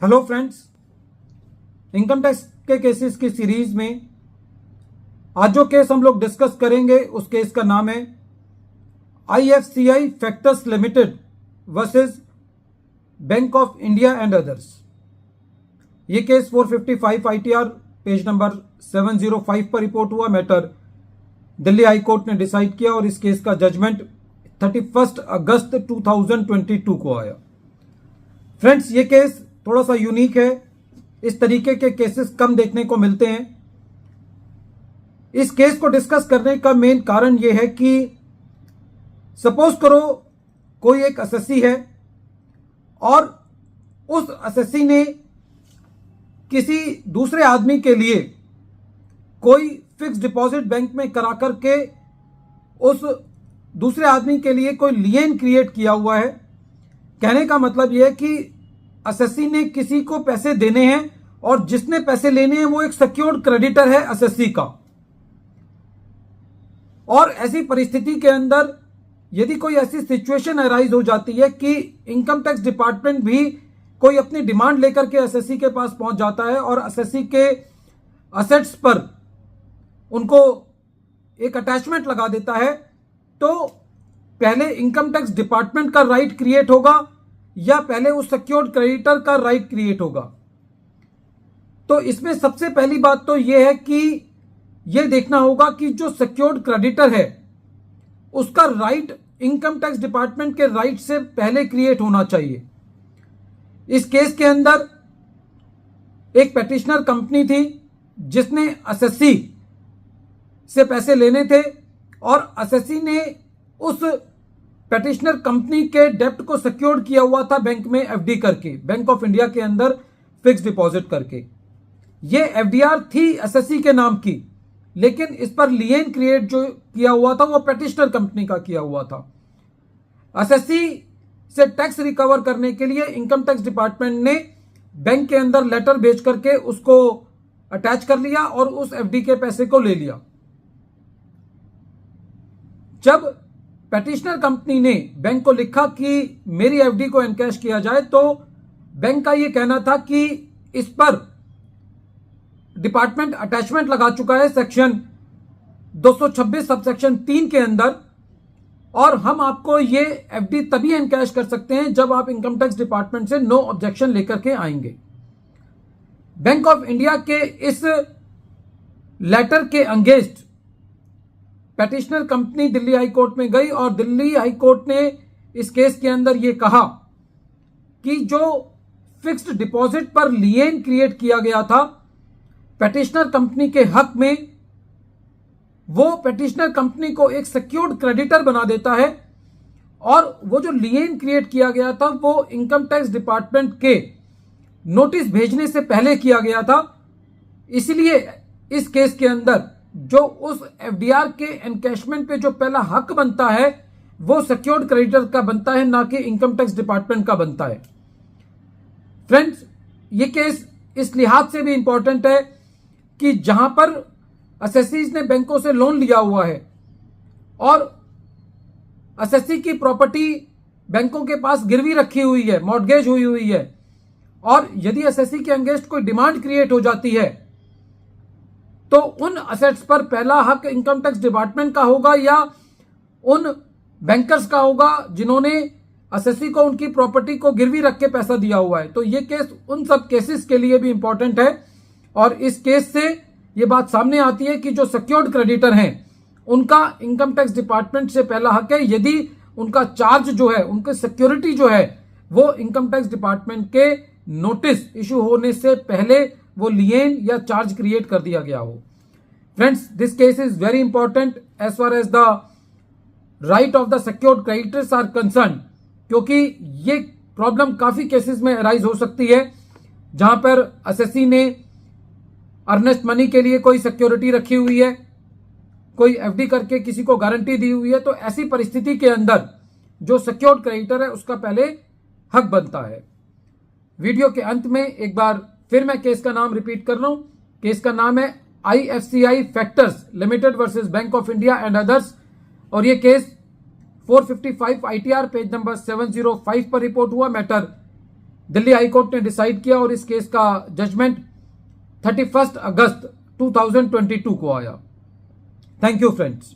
Hello friends, income tax के cases की series में आज जो केस हम लोग डिस्कस करेंगे उस केस का नाम है IFCI factors limited versus bank of India and others. ये केस 455 ITR पेज नंबर 705 पर रिपोर्ट हुआ। मैटर दिल्ली हाई कोर्ट ने डिसाइड किया और इस केस का जजमेंट 31 अगस्त 2022 को आया। फ्रेंड्स, ये केस थोड़ा सा यूनिक है। इस तरीके के केसेस कम देखने को मिलते हैं। इस केस को डिस्कस करने का मेन कारण यह है कि सपोज करो कोई एक असेसी है और उस असेसी ने किसी दूसरे आदमी के लिए कोई फिक्स डिपॉजिट बैंक में करा करके उस दूसरे आदमी के लिए कोई लिएन क्रिएट किया हुआ है। कहने का मतलब यह है कि असेसी ने किसी को पैसे देने हैं और जिसने पैसे लेने हैं वो एक सिक्योर्ड क्रेडिटर है असेसी का। और ऐसी परिस्थिति के अंदर यदि कोई ऐसी सिचुएशन अराइज हो जाती है कि इनकम टैक्स डिपार्टमेंट भी कोई अपनी डिमांड लेकर के असेसी के पास पहुंच जाता है और असेसी के असेट्स पर उनको एक अटैचमेंट लगा देता है, तो पहले इनकम टैक्स डिपार्टमेंट का राइट क्रिएट होगा या पहले उस सिक्योर्ड क्रेडिटर का राइट क्रिएट होगा। तो इसमें सबसे पहली बात तो यह है कि यह देखना होगा कि जो सिक्योर्ड क्रेडिटर है उसका राइट इनकम टैक्स डिपार्टमेंट के राइट से पहले क्रिएट होना चाहिए। इस केस के अंदर एक पेटिशनर कंपनी थी जिसने असेसी से पैसे लेने थे और असेसी ने उस पेटिशनर कंपनी के डेप्ट को सिक्योर्ड किया हुआ था बैंक में एफडी करके, बैंक ऑफ इंडिया के अंदर फिक्स डिपॉजिट करके। ये एफडीआर थी असेसी के नाम की, लेकिन इस पर लिएन क्रिएट जो किया हुआ था वो पेटिशनर कंपनी का किया हुआ था। असेसी से टैक्स रिकवर करने के लिए इनकम टैक्स डिपार्टमेंट ने बैंक के अंदर लेटर भेज करके उसको अटैच कर लिया और उस एफडी के पैसे को ले लिया। जब पेटिशनर कंपनी ने बैंक को लिखा कि मेरी एफडी को एनकैश किया जाए, तो बैंक का यह कहना था कि इस पर डिपार्टमेंट अटैचमेंट लगा चुका है सेक्शन 226 सबसेक्शन 3 के अंदर, और हम आपको ये एफडी तभी एनकैश कर सकते हैं जब आप इनकम टैक्स डिपार्टमेंट से नो ऑब्जेक्शन लेकर के आएंगे। बैंक ऑफ इंडिया के इस लेटर के against petitioner company Delhi high court में गई और दिल्ली हाई कोर्ट ने इस केस के अंदर यह कहा कि जो फिक्स्ड डिपॉजिट पर लिएन क्रिएट किया गया था पेटिशनर कंपनी के हक में, वो पेटिशनर कंपनी को एक सिक्योर्ड क्रेडिटर बना देता है और वो जो लिएन क्रिएट किया गया था वो इनकम टैक्स डिपार्टमेंट के नोटिस भेजने से पहले किया गया था। इसलिए इस केस के अंदर जो उस एफडीआर के एनकैशमेंट पे जो पहला हक बनता है वो सिक्योर्ड क्रेडिटर का बनता है, ना कि इनकम टैक्स डिपार्टमेंट का बनता है। फ्रेंड्स, ये केस इस लिहाज से भी इंपॉर्टेंट है कि जहां पर असेसीज ने बैंकों से लोन लिया हुआ है और असेसी की प्रॉपर्टी बैंकों के पास गिरवी रखी हुई है, मॉर्गेज हुई हुई है, और यदि असेसी के अगेंस्ट कोई डिमांड क्रिएट हो जाती है तो उन असेट्स पर पहला हक इनकम टैक्स डिपार्टमेंट का होगा या उन बैंकर्स का होगा जिन्होंने असेसी को उनकी प्रॉपर्टी को गिरवी रख के पैसा दिया हुआ है। तो ये केस उन सब केसेस के लिए भी इंपॉर्टेंट है और इस केस से ये बात सामने आती है कि जो सिक्योर्ड क्रेडिटर हैं उनका इनकम टैक्स डिपार्टमेंट से पहला हक है यदि उनका चार्ज जो है, उनकी सिक्योरिटी जो है वो इनकम टैक्स डिपार्टमेंट के नोटिस इशू होने से पहले वो लिएन या चार्ज क्रिएट कर दिया गया हो। Friends, this case is very important as far as the right of the secured creditors are concern, क्योंकि ये प्रॉब्लम काफी केसेस में अराइज हो सकती है जहां पर असेसी ने अर्नेस्ट मनी के लिए कोई सिक्योरिटी रखी हुई है, कोई एफडी करके किसी को गारंटी दी हुई है। तो ऐसी परिस्थिति के अंदर जो सिक्योर्ड क्रेडिटर है उसका पहले हक बनता है। वीडियो के अंत में एक बार फिर मैं केस का नाम रिपीट कर रहा हूं। केस का नाम है IFCI factors limited versus bank of India and others, और ये केस 455 ITR पेज नंबर 705 पर रिपोर्ट हुआ। मैटर दिल्ली हाई कोर्ट ने डिसाइड किया और इस केस का जजमेंट 31 अगस्त 2022 को आया। Thank you friends.